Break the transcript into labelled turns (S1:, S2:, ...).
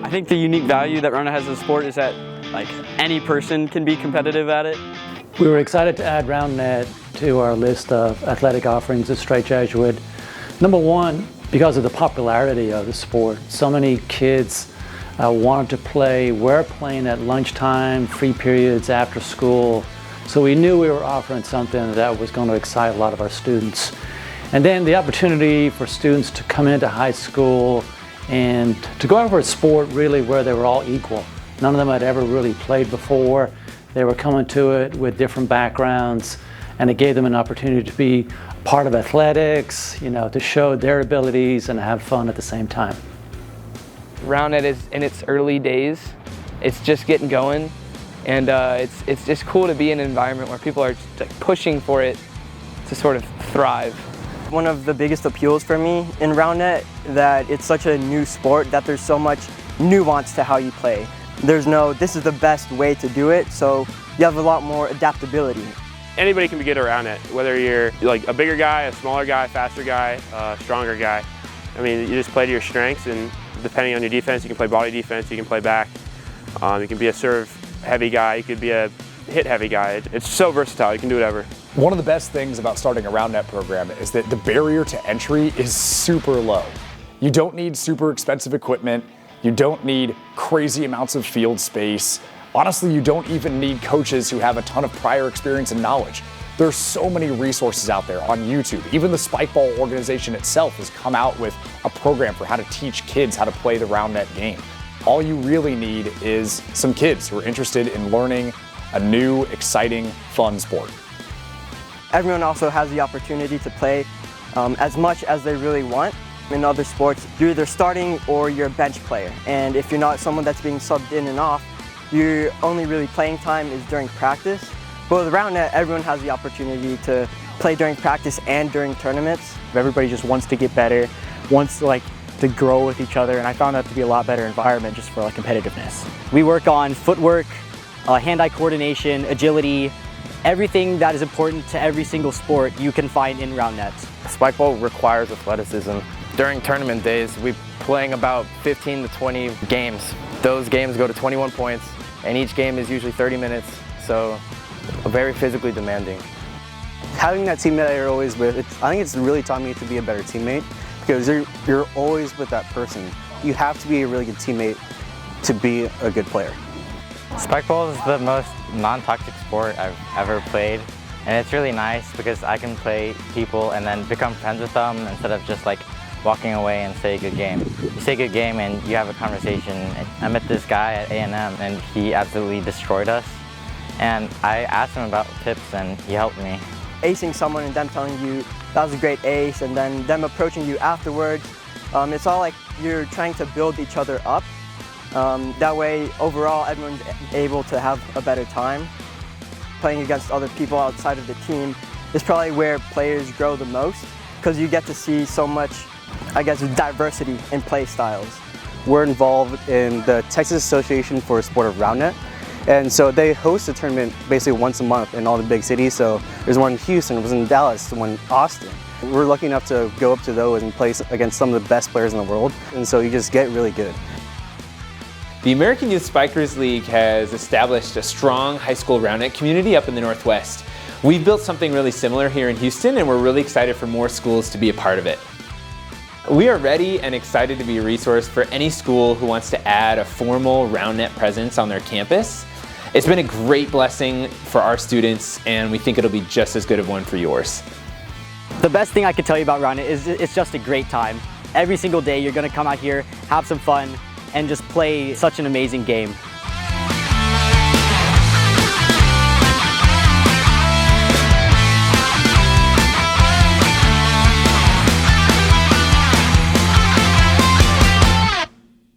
S1: I think the unique value that Roundnet has in the sport is that any person can be competitive at it.
S2: We were excited to add Roundnet to our list of athletic offerings at Straight Jesuit. Number one, because of the popularity of the sport. So many kids wanted to play. We're playing at lunchtime, free periods, after school. So we knew we were offering something that was going to excite a lot of our students. And then the opportunity for students to come into high school and to go over a sport really where they were all equal. None of them had ever really played before. They were coming to it with different backgrounds, and it gave them an opportunity to be part of athletics, to show their abilities and have fun at the same time.
S3: Roundnet is in its early days. It's just getting going, and it's just cool to be in an environment where people are just pushing for it to sort of thrive.
S4: One of the biggest appeals for me in Roundnet that it's such a new sport that there's so much nuance to how you play. There's no, this is the best way to do it, so you have a lot more adaptability.
S5: Anybody can be good at Roundnet, whether you're like a bigger guy, a smaller guy, faster guy, stronger guy. I mean, you just play to your strengths, and depending on your defense, you can play body defense, you can play back. You can be a serve heavy guy, you could be a hit heavy guy. It's so versatile, you can do whatever.
S6: One of the best things about starting a Roundnet program is that the barrier to entry is super low. You don't need super expensive equipment. You don't need crazy amounts of field space. Honestly, you don't even need coaches who have a ton of prior experience and knowledge. There's so many resources out there on YouTube. Even the Spikeball organization itself has come out with a program for how to teach kids how to play the Roundnet game. All you really need is some kids who are interested in learning a new, exciting, fun sport.
S4: Everyone also has the opportunity to play as much as they really want. In other sports, you're either starting or you're a bench player. And if you're not someone that's being subbed in and off, your only really playing time is during practice. But with Roundnet, everyone has the opportunity to play during practice and during tournaments.
S7: Everybody just wants to get better, wants to grow with each other, and I found that to be a lot better environment just for competitiveness.
S8: We work on footwork, hand-eye coordination, agility, everything that is important to every single sport you can find in Roundnet.
S3: Spikeball requires athleticism. During tournament days, we're playing about 15 to 20 games. Those games go to 21 points, and each game is usually 30 minutes, so very physically demanding.
S9: Having that teammate that you're always with, I think it's really taught me to be a better teammate, because you're always with that person. You have to be a really good teammate to be a good player.
S10: Spikeball is the most non-toxic sport I've ever played, and it's really nice because I can play people and then become friends with them instead of just walking away and say good game. You say good game and you have a conversation. I met this guy at A&M and he absolutely destroyed us, and I asked him about tips and he helped me.
S4: Acing someone and them telling you that was a great ace, and then them approaching you afterwards, it's all like you're trying to build each other up. That way, overall, everyone's able to have a better time. Playing against other people outside of the team is probably where players grow the most, because you get to see so much, diversity in play styles.
S9: We're involved in the Texas Association for the Sport of Roundnet, and so they host a tournament basically once a month in all the big cities. So there's one in Houston, there was in Dallas, one in Austin. We're lucky enough to go up to those and play against some of the best players in the world, and so you just get really good.
S11: The American Youth Spikers League has established a strong high school Roundnet community up in the Northwest. We've built something really similar here in Houston, and we're really excited for more schools to be a part of it. We are ready and excited to be a resource for any school who wants to add a formal Roundnet presence on their campus. It's been a great blessing for our students, and we think it'll be just as good of one for yours.
S8: The best thing I can tell you about Roundnet is it's just a great time. Every single day you're going to come out here, have some fun, and just play such an amazing game.